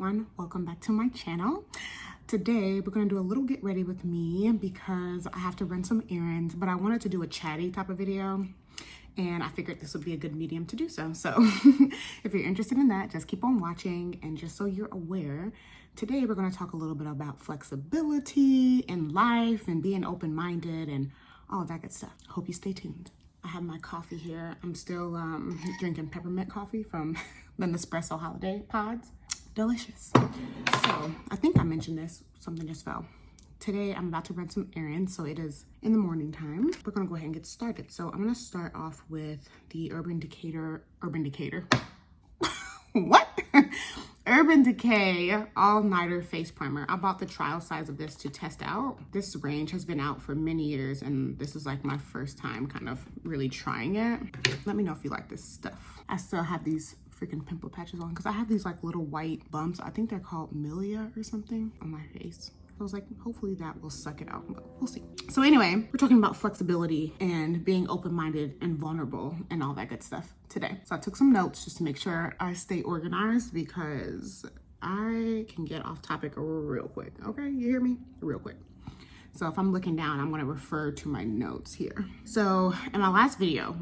everyone, welcome back to my channel. Today we're gonna do a little get ready with me because I have to run some errands, but I wanted to do a chatty type of video and I figured this would be a good medium to do so. So if you're interested in that, just keep on watching. And just so you're aware, today we're gonna talk a little bit about flexibility in life and being open-minded and all of that good stuff. Hope you stay tuned. I have my coffee here. I'm still drinking peppermint coffee from the Nespresso Holiday Pods. Delicious. So I think I mentioned this, something just fell. Today I'm about to run some errands, so it is in the morning time. We're gonna go ahead and get started. So I'm gonna start off with the Urban Decay what? Urban Decay All-Nighter Face Primer. I bought the trial size of this to test out. This range has been out for many years and this is like my first time kind of really trying it. Let me know if you like this stuff. I still have these freaking pimple patches on because I have these like little white bumps. I think they're called milia or something on my face. I was like, hopefully that will suck it out, but we'll see. So anyway, we're talking about flexibility and being open-minded and vulnerable and all that good stuff today. So I took some notes just to make sure I stay organized because I can get off topic real quick. Okay, you hear me? Real quick. So if I'm looking down, I'm gonna refer to my notes here. So in my last video,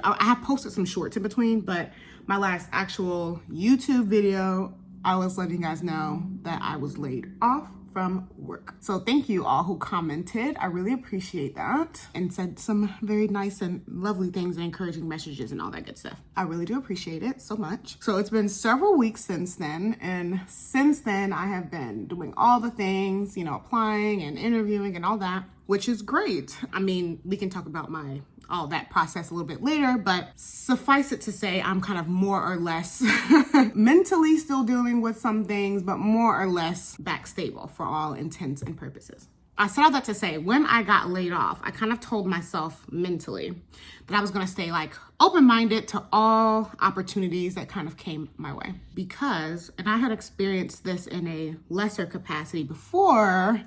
I have posted some shorts in between, but my last actual YouTube video, I was letting you guys know that I was laid off from work. So thank you all who commented. I really appreciate that and said some very nice and lovely things and encouraging messages and all that good stuff. I really do appreciate it so much. So it's been several weeks since then. And since then I have been doing all the things, you know, applying and interviewing and all that, which is great. I mean, we can talk about all that process a little bit later, but suffice it to say, I'm kind of more or less mentally still dealing with some things, but more or less back stable for all intents and purposes. I said all that to say, when I got laid off, I kind of told myself mentally that I was gonna stay like open-minded to all opportunities that kind of came my way. And I had experienced this in a lesser capacity before,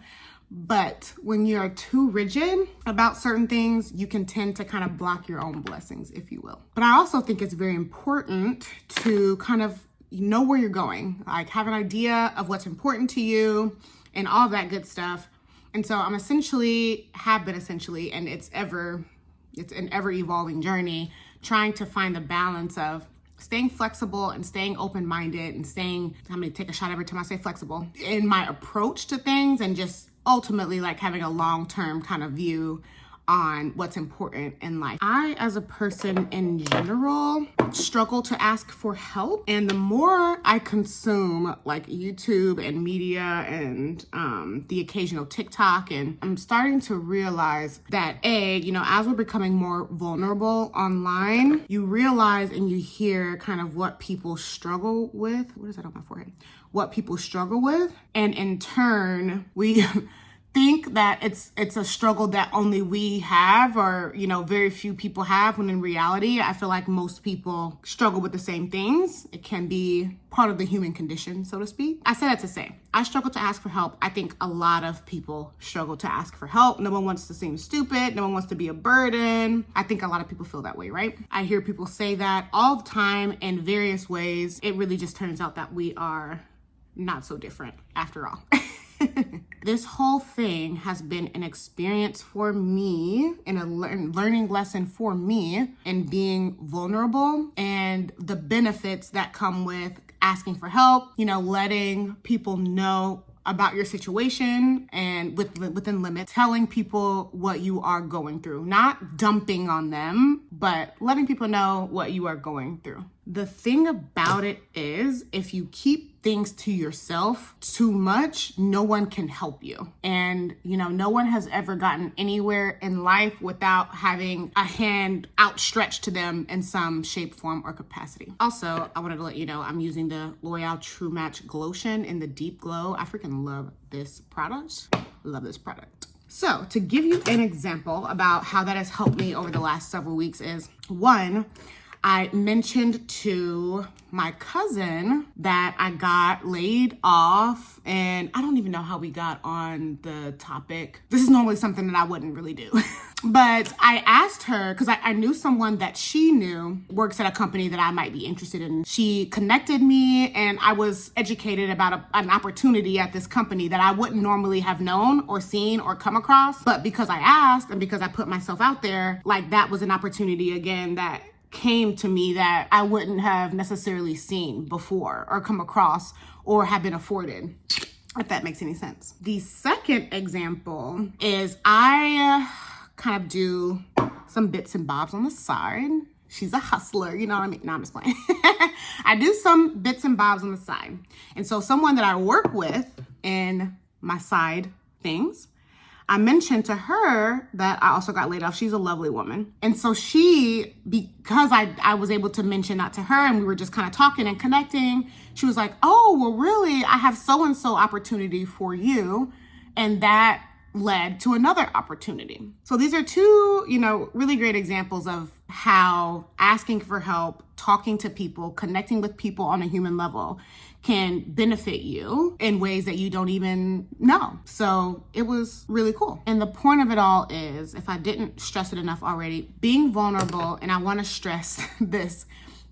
but when you're too rigid about certain things, you can tend to kind of block your own blessings, if you will. But I also think it's very important to kind of know where you're going, like have an idea of what's important to you and all that good stuff. And so have been essentially, and it's an ever evolving journey, trying to find the balance of staying flexible and staying open-minded and I'm gonna take a shot every time I say flexible in my approach to things and just ultimately like having a long-term kind of view on what's important in life. I, as a person in general, struggle to ask for help. And the more I consume like YouTube and media and the occasional TikTok, and I'm starting to realize that as we're becoming more vulnerable online, you realize and you hear kind of what people struggle with. What is that on my forehead? What people struggle with. And in turn, we think that it's a struggle that only we have or very few people have, when in reality I feel like most people struggle with the same things. It can be part of the human condition, so to speak. I say that to say I struggle to ask for help. I think a lot of people struggle to ask for help. No one wants to seem stupid. No one wants to be a burden. I think a lot of people feel that way, right? I hear people say that all the time in various ways. It really just turns out that we are not so different after all. This whole thing has been an experience for me and a learning lesson for me in being vulnerable and the benefits that come with asking for help, letting people know about your situation and within limits, telling people what you are going through, not dumping on them, but letting people know what you are going through. The thing about it is, if you keep things to yourself too much, no one can help you. And, no one has ever gotten anywhere in life without having a hand outstretched to them in some shape, form, or capacity. Also, I wanted to let you know I'm using the L'Oreal True Match Glotion in the Deep Glow. I freaking love this product. Love this product. So to give you an example about how that has helped me over the last several weeks is, one, I mentioned to my cousin that I got laid off, and I don't even know how we got on the topic. This is normally something that I wouldn't really do. But I asked her, because I knew someone that she knew works at a company that I might be interested in. She connected me, and I was educated about an opportunity at this company that I wouldn't normally have known or seen or come across. But because I asked and because I put myself out there, like, that was an opportunity again that came to me that I wouldn't have necessarily seen before or come across or have been afforded, if that makes any sense. The second example is I kind of do some bits and bobs on the side. She's a hustler, you know what I mean? No, I'm just playing. I do some bits and bobs on the side. And so someone that I work with in my side things, I mentioned to her that I also got laid off. She's a lovely woman. And so she, because I was able to mention that to her and we were just kind of talking and connecting, she was like, oh, well, really, I have so-and-so opportunity for you. And that led to another opportunity. So these are two, really great examples of how asking for help, talking to people, connecting with people on a human level can benefit you in ways that you don't even know. So it was really cool. And the point of it all is, if I didn't stress it enough already, being vulnerable, and I want to stress this,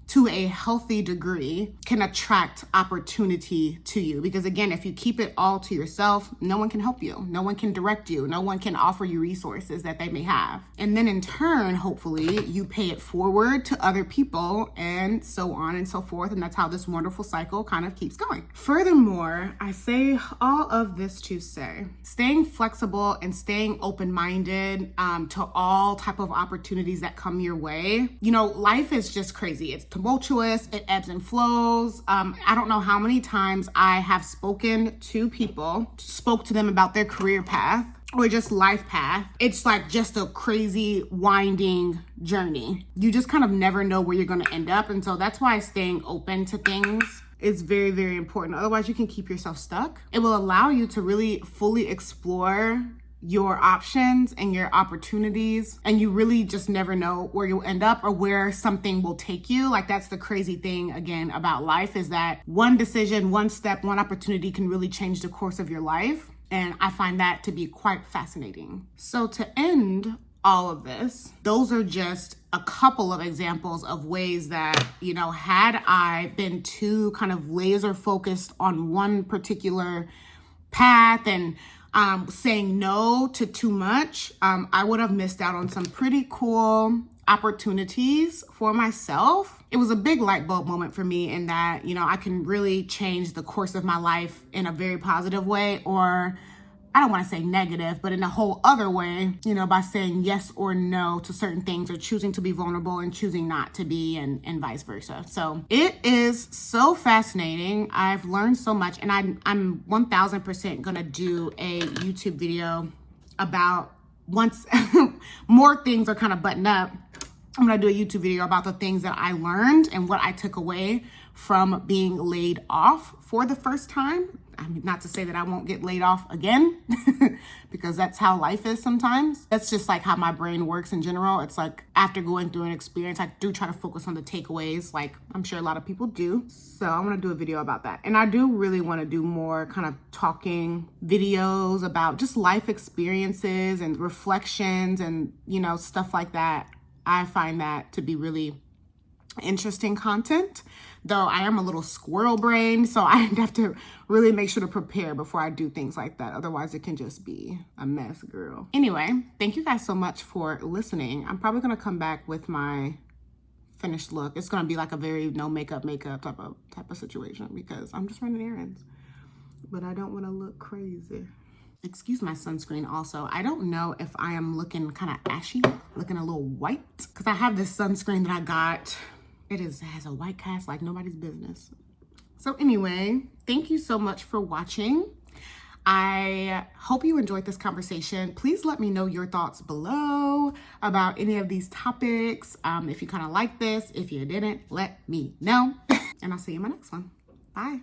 to a healthy degree, can attract opportunity to you. Because again, if you keep it all to yourself, no one can help you. No one can direct you. No one can offer you resources that they may have. And then in turn, hopefully, you pay it forward to other people and so on and so forth. And that's how this wonderful cycle kind of keeps going. Furthermore, I say all of this to say, staying flexible and staying open-minded to all type of opportunities that come your way. Life is just crazy. It's tumultuous, it ebbs and flows. I don't know how many times I have spoken to people, spoke to them about their career path or just life path. It's like just a crazy winding journey. You just kind of never know where you're going to end up. And so that's why staying open to things is very, very important. Otherwise, you can keep yourself stuck. It will allow you to really fully explore your options and your opportunities, and you really just never know where you'll end up or where something will take you. Like, that's the crazy thing again about life, is that one decision, one step, one opportunity can really change the course of your life. And I find that to be quite fascinating. So to end all of this, those are just a couple of examples of ways that, had I been too kind of laser focused on one particular path and saying no to too much, I would have missed out on some pretty cool opportunities for myself. It was a big light bulb moment for me in that, I can really change the course of my life in a very positive way, or I don't want to say negative, but in a whole other way, by saying yes or no to certain things, or choosing to be vulnerable and choosing not to be, and vice versa. So it is so fascinating. I've learned so much, and I'm 1000% going to do a YouTube video about, once more things are kind of buttoned up, I'm going to do a YouTube video about the things that I learned and what I took away from being laid off for the first time. I mean, not to say that I won't get laid off again, because that's how life is sometimes. That's just like how my brain works in general. It's like, after going through an experience, I do try to focus on the takeaways, like I'm sure a lot of people do. So I'm going to do a video about that. And I do really want to do more kind of talking videos about just life experiences and reflections and, stuff like that. I find that to be really interesting content, though I am a little squirrel brain, so I have to really make sure to prepare before I do things like that. Otherwise, it can just be a mess, girl. Anyway, thank you guys so much for listening. I'm probably going to come back with my finished look. It's going to be like a very no makeup type of situation, because I'm just running errands, but I don't want to look crazy. Excuse my sunscreen also. I don't know if I am looking kind of ashy, looking a little white, because I have this sunscreen that I got. It has a white cast like nobody's business. So anyway, thank you so much for watching. I hope you enjoyed this conversation. Please let me know your thoughts below about any of these topics. If you kind of like this, if you didn't, let me know. And I'll see you in my next one. Bye.